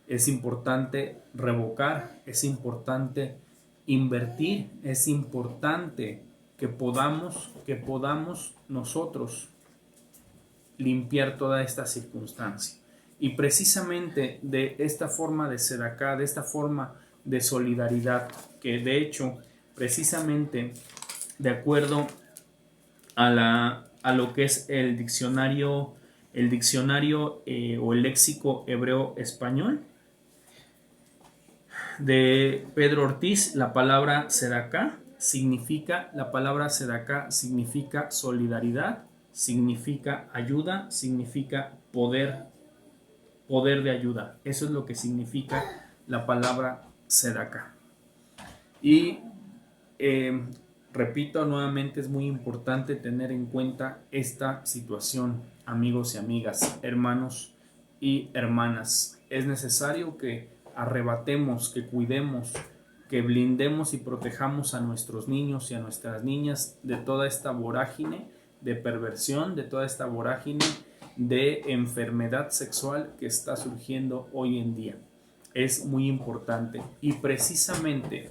Es importante revocar, es importante invertir, es importante que podamos nosotros limpiar toda esta circunstancia. Y precisamente de esta forma de sedacá, de esta forma de solidaridad, que de hecho, precisamente de acuerdo a lo que es el diccionario o el léxico hebreo español de Pedro Ortiz, la palabra sedacá significa solidaridad, significa ayuda, significa poder de ayuda. Eso es lo que significa la palabra sedacá. Y repito nuevamente, es muy importante tener en cuenta esta situación, amigos y amigas, hermanos y hermanas. Es necesario que arrebatemos, que cuidemos, que blindemos y protejamos a nuestros niños y a nuestras niñas de toda esta vorágine de perversión, de toda esta vorágine de enfermedad sexual que está surgiendo hoy en día. Es muy importante, y precisamente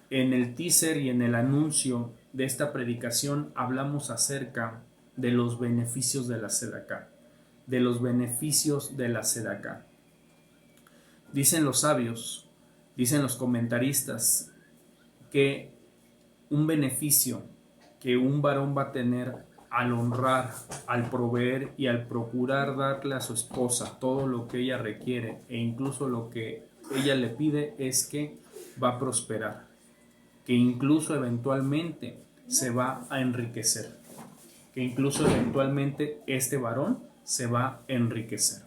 en el teaser y en el anuncio de esta predicación hablamos acerca de los beneficios de la sedacá, de los beneficios de la sedacá. Dicen los sabios, dicen los comentaristas, que un beneficio que un varón va a tener al honrar, al proveer y al procurar darle a su esposa todo lo que ella requiere e incluso lo que ella le pide, es que va a prosperar, que incluso eventualmente se va a enriquecer, que incluso eventualmente este varón se va a enriquecer.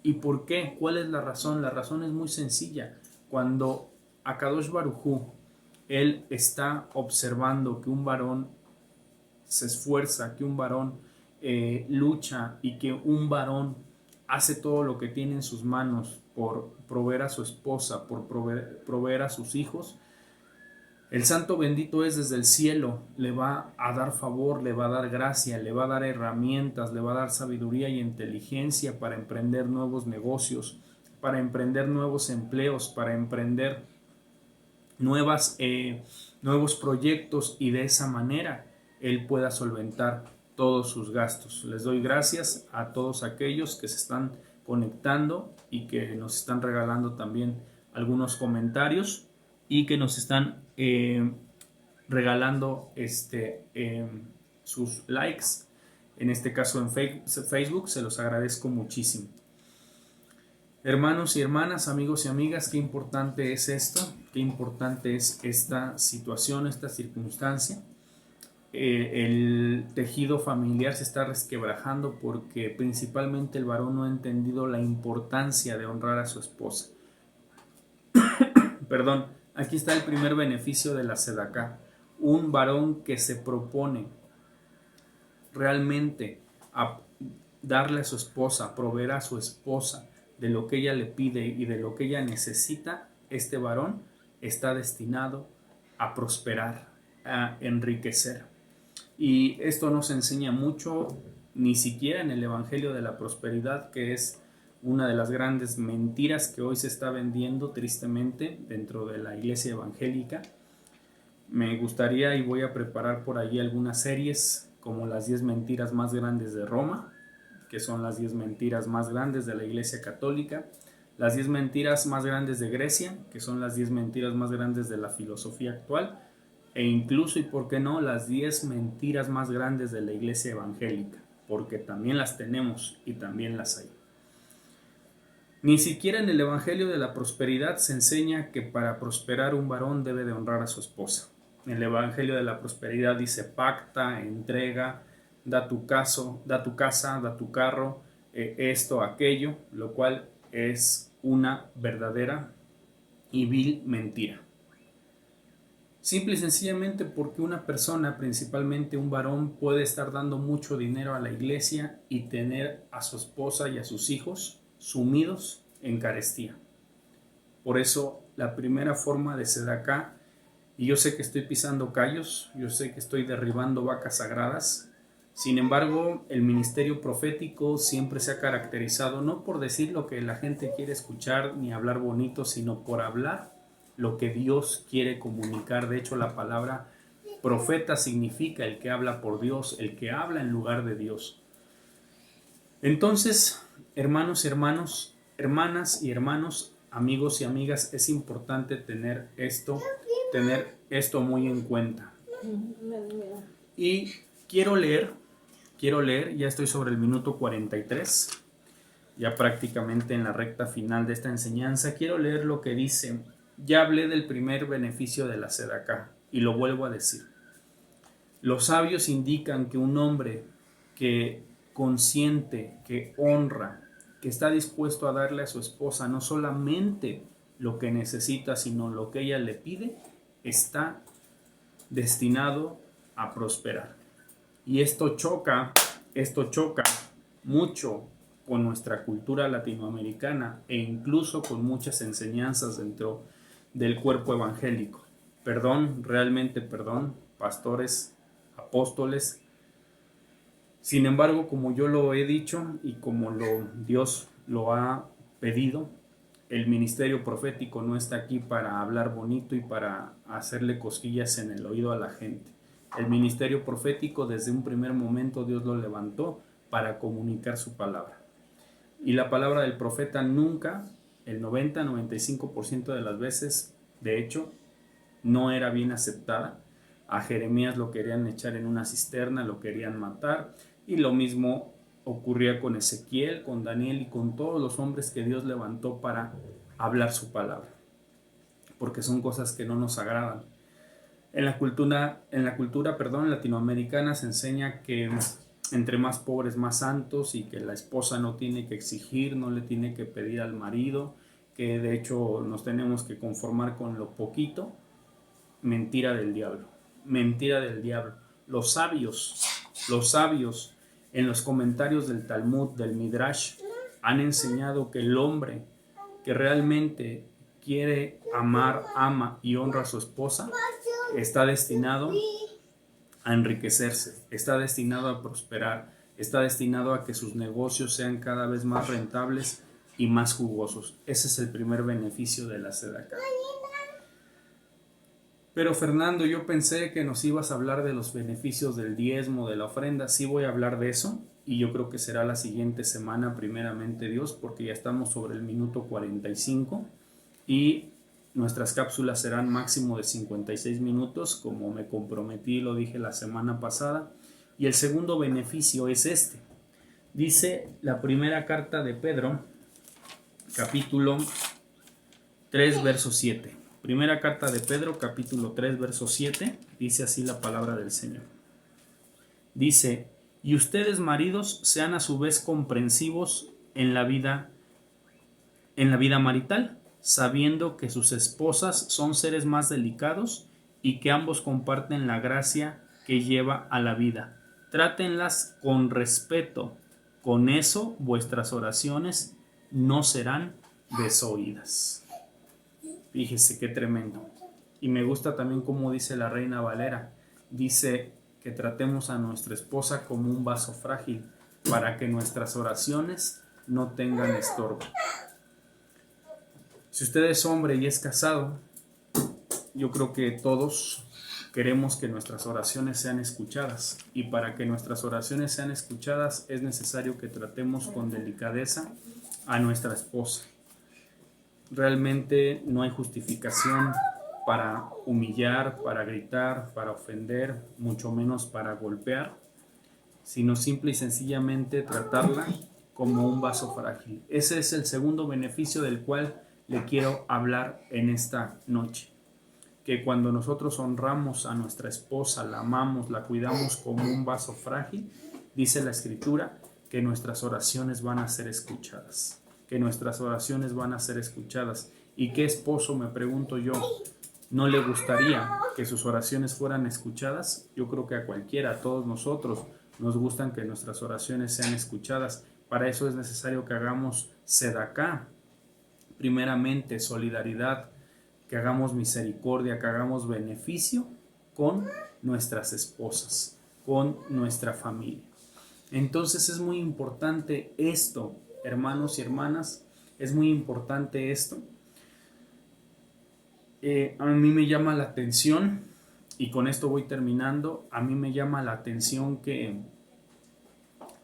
¿Y por qué? ¿Cuál es la razón? La razón es muy sencilla. Cuando Akadosh Baruj Hu, él está observando que un varón se esfuerza, que un varón lucha, y que un varón hace todo lo que tiene en sus manos por proveer a su esposa, por proveer a sus hijos, El santo bendito es desde el cielo, le va a dar favor, le va a dar gracia, le va a dar herramientas, le va a dar sabiduría y inteligencia para emprender nuevos negocios, para emprender nuevos empleos, para emprender nuevos proyectos, y de esa manera Él pueda solventar todos sus gastos. Les doy gracias a todos aquellos que se están conectando y que nos están regalando también algunos comentarios y que nos están regalando sus likes. En este caso en Facebook, se los agradezco muchísimo. Hermanos y hermanas, amigos y amigas, qué importante es esto, qué importante es esta situación, esta circunstancia. El tejido familiar se está resquebrajando porque principalmente el varón no ha entendido la importancia de honrar a su esposa. Perdón, aquí está el primer beneficio de la Sedaká. Un varón que se propone realmente a darle a su esposa, proveer a su esposa de lo que ella le pide y de lo que ella necesita, este varón está destinado a prosperar, a enriquecer. Y esto nos enseña mucho, ni siquiera en el Evangelio de la Prosperidad, que es una de las grandes mentiras que hoy se está vendiendo tristemente dentro de la iglesia evangélica. Me gustaría y voy a preparar por allí algunas series como las 10 mentiras más grandes de Roma, que son las 10 mentiras más grandes de la iglesia católica, las 10 mentiras más grandes de Grecia, que son las 10 mentiras más grandes de la filosofía actual, e incluso, y por qué no, las 10 mentiras más grandes de la iglesia evangélica, porque también las tenemos y también las hay. Ni siquiera en el Evangelio de la Prosperidad se enseña que para prosperar un varón debe de honrar a su esposa. En el Evangelio de la Prosperidad dice: pacta, entrega, da tu casa, da tu carro, esto, aquello, lo cual es una verdadera y vil mentira. Simple y sencillamente porque una persona, principalmente un varón, puede estar dando mucho dinero a la iglesia y tener a su esposa y a sus hijos sumidos en carestía. Por eso la primera forma de Sedaká, y yo sé que estoy pisando callos, yo sé que estoy derribando vacas sagradas, sin embargo el ministerio profético siempre se ha caracterizado no por decir lo que la gente quiere escuchar ni hablar bonito, sino por hablar lo que Dios quiere comunicar. De hecho, la palabra profeta significa el que habla por Dios, el que habla en lugar de Dios. Entonces, hermanos y hermanas y hermanos, amigos y amigas, es importante tener esto muy en cuenta. Y quiero leer, ya estoy sobre el minuto 43, ya prácticamente en la recta final de esta enseñanza. Quiero leer lo que dice. Ya hablé del primer beneficio de la Sedaká y lo vuelvo a decir. Los sabios indican que un hombre que consciente, que honra, que está dispuesto a darle a su esposa no solamente lo que necesita, sino lo que ella le pide, está destinado a prosperar. Y esto choca mucho con nuestra cultura latinoamericana e incluso con muchas enseñanzas dentro del cuerpo evangélico. Realmente perdón, pastores, apóstoles. Sin embargo, como yo lo he dicho y como Dios lo ha pedido, el ministerio profético no está aquí para hablar bonito y para hacerle cosquillas en el oído a la gente. El ministerio profético, desde un primer momento, Dios lo levantó para comunicar su palabra. Y la palabra del profeta nunca, el 90-95% de las veces, de hecho, no era bien aceptada. A Jeremías lo querían echar en una cisterna, lo querían matar, y lo mismo ocurría con Ezequiel, con Daniel y con todos los hombres que Dios levantó para hablar su palabra, porque son cosas que no nos agradan. En la cultura latinoamericana se enseña que entre más pobres, más santos, y que la esposa no tiene que exigir, no le tiene que pedir al marido, que de hecho nos tenemos que conformar con lo poquito. Mentira del diablo, mentira del diablo. Los sabios en los comentarios del Talmud, del Midrash, han enseñado que el hombre que realmente quiere amar, ama y honra a su esposa, está destinado a enriquecerse, está destinado a prosperar, está destinado a que sus negocios sean cada vez más rentables y más jugosos. Ese es el primer beneficio de la Sedaká. Pero Fernando, yo pensé que nos ibas a hablar de los beneficios del diezmo, de la ofrenda. Sí voy a hablar de eso y yo creo que será la siguiente semana, primeramente Dios, porque ya estamos sobre el minuto 45 y nuestras cápsulas serán máximo de 56 minutos, como me comprometí, lo dije la semana pasada. Y el segundo beneficio es este. Dice la primera carta de Pedro, capítulo 3, verso 7. Primera carta de Pedro, capítulo 3, verso 7, dice así la palabra del Señor. Dice, y ustedes maridos sean a su vez comprensivos en la vida marital, sabiendo que sus esposas son seres más delicados y que ambos comparten la gracia que lleva a la vida. Trátenlas con respeto, con eso vuestras oraciones no serán desoídas. Fíjese qué tremendo. Y me gusta también como dice la Reina Valera. Dice que tratemos a nuestra esposa como un vaso frágil para que nuestras oraciones no tengan estorbo. Si usted es hombre y es casado, yo creo que todos queremos que nuestras oraciones sean escuchadas. Y para que nuestras oraciones sean escuchadas es necesario que tratemos con delicadeza a nuestra esposa. Realmente no hay justificación para humillar, para gritar, para ofender, mucho menos para golpear, sino simple y sencillamente tratarla como un vaso frágil. Ese es el segundo beneficio del cual le quiero hablar en esta noche. Que cuando nosotros honramos a nuestra esposa, la amamos, la cuidamos como un vaso frágil, dice la Escritura que nuestras oraciones van a ser escuchadas. Que nuestras oraciones van a ser escuchadas. ¿Y qué esposo, me pregunto yo, no le gustaría que sus oraciones fueran escuchadas? Yo creo que a cualquiera, a todos nosotros, nos gustan que nuestras oraciones sean escuchadas. Para eso es necesario que hagamos sedaká, primeramente solidaridad, que hagamos misericordia, que hagamos beneficio con nuestras esposas, con nuestra familia. Entonces es muy importante esto, hermanos y hermanas, es muy importante esto. A mí me llama la atención, y con esto voy terminando, a mí me llama la atención que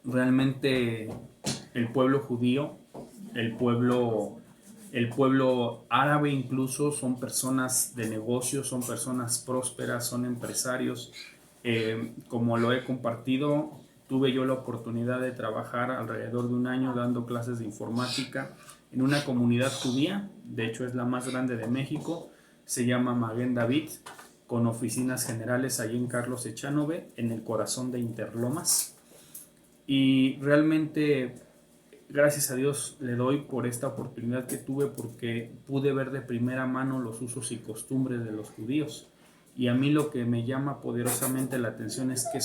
realmente el pueblo judío, el pueblo árabe incluso, son personas de negocios, son personas prósperas, son empresarios. Como lo he compartido, tuve yo la oportunidad de trabajar alrededor de un año dando clases de informática en una comunidad judía, de hecho es la más grande de México, se llama Maguen David, con oficinas generales allí en Carlos Echanove, en el corazón de Interlomas. Y realmente, gracias a Dios le doy por esta oportunidad que tuve, porque pude ver de primera mano los usos y costumbres de los judíos. Y a mí lo que me llama poderosamente la atención es que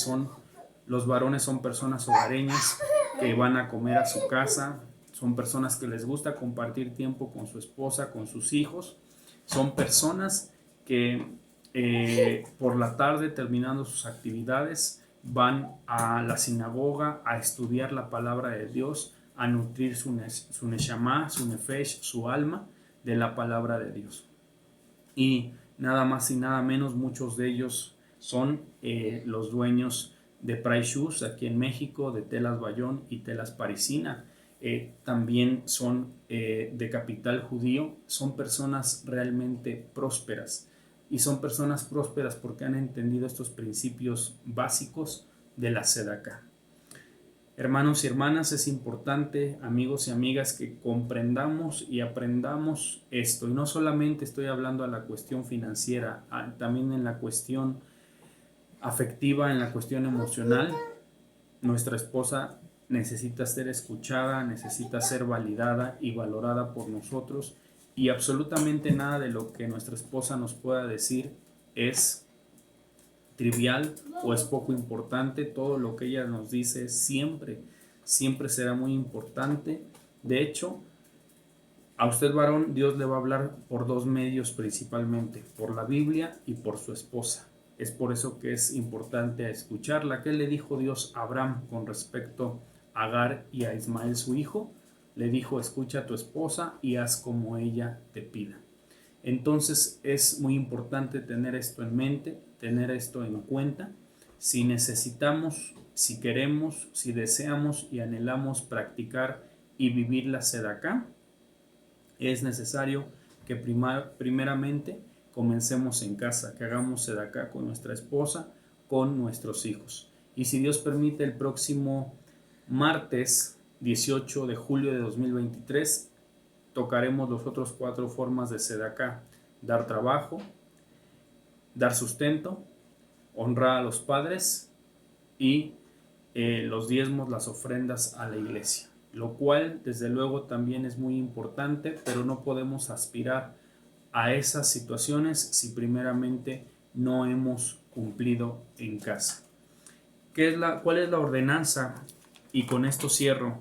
los varones son personas hogareñas que van a comer a su casa, son personas que les gusta compartir tiempo con su esposa, con sus hijos, son personas que por la tarde, terminando sus actividades, van a la sinagoga a estudiar la palabra de Dios, a nutrir su neshama, su nefesh, su alma de la palabra de Dios. Y nada más y nada menos, muchos de ellos son los dueños de Price Shoes aquí en México, de Telas Bayón y Telas Parisina. También son de capital judío, son personas realmente prósperas. Y son personas prósperas porque han entendido estos principios básicos de la sedaká. Hermanos y hermanas, es importante, amigos y amigas, que comprendamos y aprendamos esto. Y no solamente estoy hablando a la cuestión financiera, también en la cuestión afectiva, en la cuestión emocional. Nuestra esposa necesita ser escuchada, necesita ser validada y valorada por nosotros. Y absolutamente nada de lo que nuestra esposa nos pueda decir es trivial o es poco importante. Todo lo que ella nos dice siempre será muy importante. De hecho, A usted, varón, Dios le va a hablar por dos medios principalmente, por la Biblia y por su esposa. Es por eso que es importante escucharla. ¿Qué le dijo Dios a Abraham con respecto a Agar y a Ismael su hijo? Le dijo: escucha a tu esposa y haz como ella te pida. Entonces es muy importante tener esto en mente, tener esto en cuenta. Si necesitamos, si queremos, si deseamos y anhelamos practicar y vivir la sedacá, es necesario que primeramente comencemos en casa, que hagamos sedacá con nuestra esposa, con nuestros hijos. Y si Dios permite, el próximo martes 18 de julio de 2023 tocaremos los otros 4 formas de sedacá: dar trabajo, dar sustento, honrar a los padres y los diezmos, las ofrendas a la iglesia, lo cual desde luego también es muy importante, pero no podemos aspirar a esas situaciones si primeramente no hemos cumplido en casa. ¿Cuál es la ordenanza? Y con esto cierro.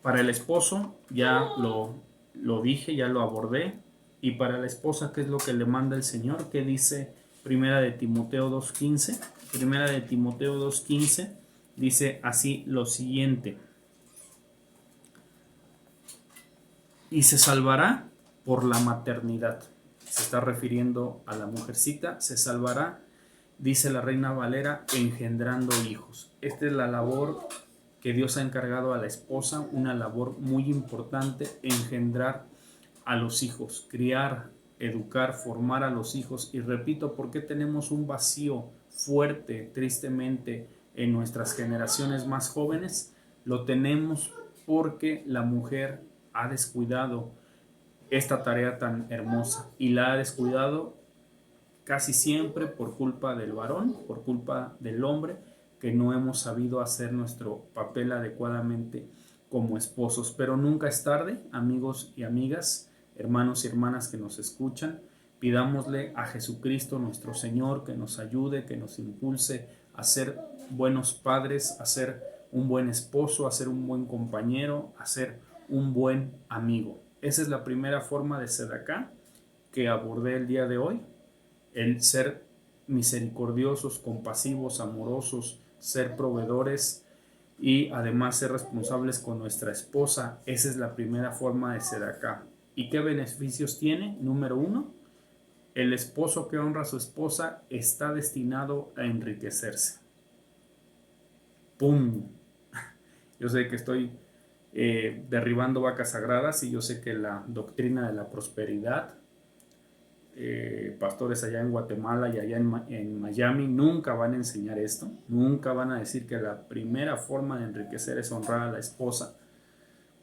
Para el esposo ya lo dije, ya lo abordé. Y para la esposa, ¿qué es lo que le manda el Señor? ¿Qué dice Primera de Timoteo 2:15? Primera de Timoteo 2:15 dice así lo siguiente: y se salvará por la maternidad. Se está refiriendo a la mujercita. Se salvará, dice la Reina Valera, engendrando hijos. Esta es la labor que Dios ha encargado a la esposa, una labor muy importante: engendrar a los hijos, criar, educar, formar a los hijos. Y repito, ¿por qué tenemos un vacío fuerte, tristemente, en nuestras generaciones más jóvenes? Lo tenemos porque la mujer ha descuidado esta tarea tan hermosa, y la ha descuidado casi siempre por culpa del varón, por culpa del hombre, que no hemos sabido hacer nuestro papel adecuadamente como esposos. Pero nunca es tarde, amigos y amigas, hermanos y hermanas que nos escuchan. Pidámosle a Jesucristo nuestro Señor que nos ayude, que nos impulse a ser buenos padres, a ser un buen esposo, a ser un buen compañero, a ser un buen amigo. Esa es la primera forma de sedacá que abordé el día de hoy: el ser misericordiosos, compasivos, amorosos, ser proveedores y además ser responsables con nuestra esposa. Esa es la primera forma de sedacá. ¿Y qué beneficios tiene? Número 1, el esposo que honra a su esposa está destinado a enriquecerse. ¡Pum! Yo sé que estoy derribando vacas sagradas, y yo sé que la doctrina de la prosperidad, pastores allá en Guatemala y allá en Miami nunca van a enseñar esto, nunca van a decir que la primera forma de enriquecer es honrar a la esposa,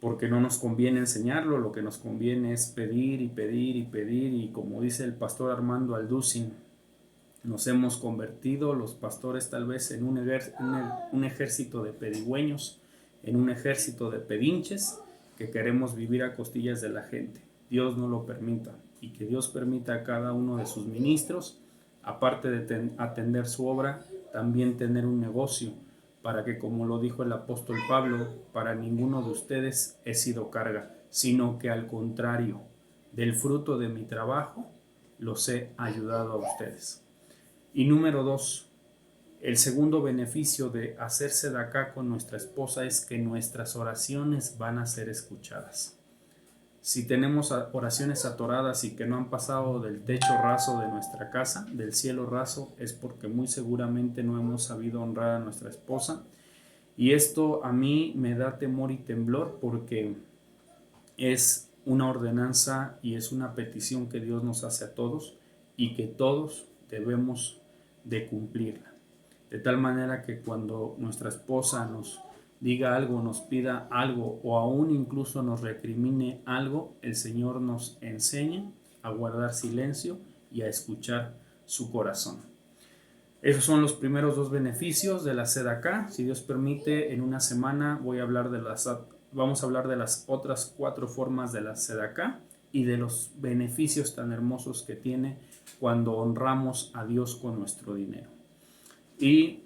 porque no nos conviene enseñarlo. Lo que nos conviene es pedir y pedir y pedir, y como dice el pastor Armando Alducin, nos hemos convertido los pastores tal vez en un ejército de pedigüeños, en un ejército de pedinches que queremos vivir a costillas de la gente. Dios no lo permita, y que Dios permita a cada uno de sus ministros, aparte de atender su obra, también tener un negocio, para que, como lo dijo el apóstol Pablo, para ninguno de ustedes he sido carga, sino que al contrario, del fruto de mi trabajo los he ayudado a ustedes. Y número 2, el segundo beneficio de hacerse de acá con nuestra esposa es que nuestras oraciones van a ser escuchadas. Si tenemos oraciones atoradas y que no han pasado del techo raso de nuestra casa, del cielo raso, es porque muy seguramente no hemos sabido honrar a nuestra esposa. Y esto a mí me da temor y temblor, porque es una ordenanza y es una petición que Dios nos hace a todos, y que todos debemos de cumplirla. De tal manera que cuando nuestra esposa nos diga algo, nos pida algo, o aún incluso nos recrimine algo, el Señor nos enseña a guardar silencio y a escuchar su corazón. Esos son los primeros 2 beneficios de la sedacá. Si Dios permite, en una semana vamos a hablar de las otras 4 formas de la sedacá y de los beneficios tan hermosos que tiene cuando honramos a Dios con nuestro dinero. Y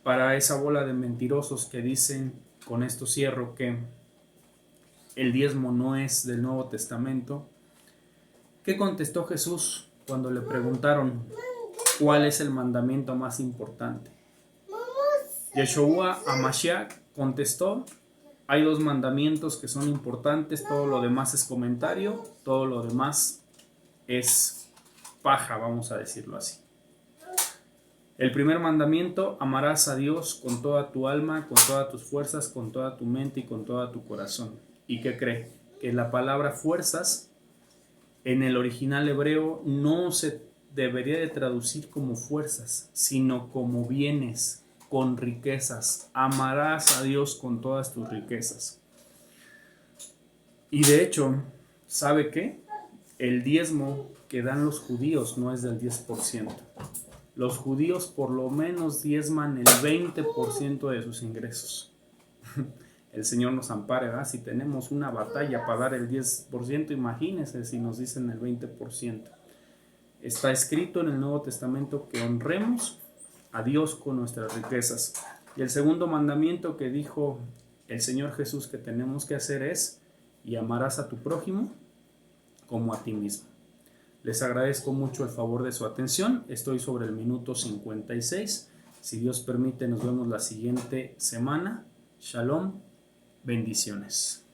para esa bola de mentirosos que dicen, con esto cierro, que el diezmo no es del Nuevo Testamento, ¿qué contestó Jesús cuando le preguntaron cuál es el mandamiento más importante? Yeshua Hamashiach contestó: hay dos mandamientos que son importantes, todo lo demás es comentario, todo lo demás es paja, vamos a decirlo así. El primer mandamiento: amarás a Dios con toda tu alma, con todas tus fuerzas, con toda tu mente y con todo tu corazón. ¿Y qué cree? Que la palabra fuerzas en el original hebreo no se debería de traducir como fuerzas, sino como bienes, con riquezas. Amarás a Dios con todas tus riquezas. Y de hecho, ¿sabe qué? El diezmo que dan los judíos no es del 10%. Los judíos por lo menos diezman el 20% de sus ingresos. El Señor nos ampare, ¿verdad? Si tenemos una batalla para dar el 10%, imagínense si nos dicen el 20%. Está escrito en el Nuevo Testamento que honremos a Dios con nuestras riquezas. Y el segundo mandamiento que dijo el Señor Jesús que tenemos que hacer es: y amarás a tu prójimo como a ti mismo. Les agradezco mucho el favor de su atención. Estoy sobre el minuto 56. Si Dios permite, nos vemos la siguiente semana. Shalom. Bendiciones.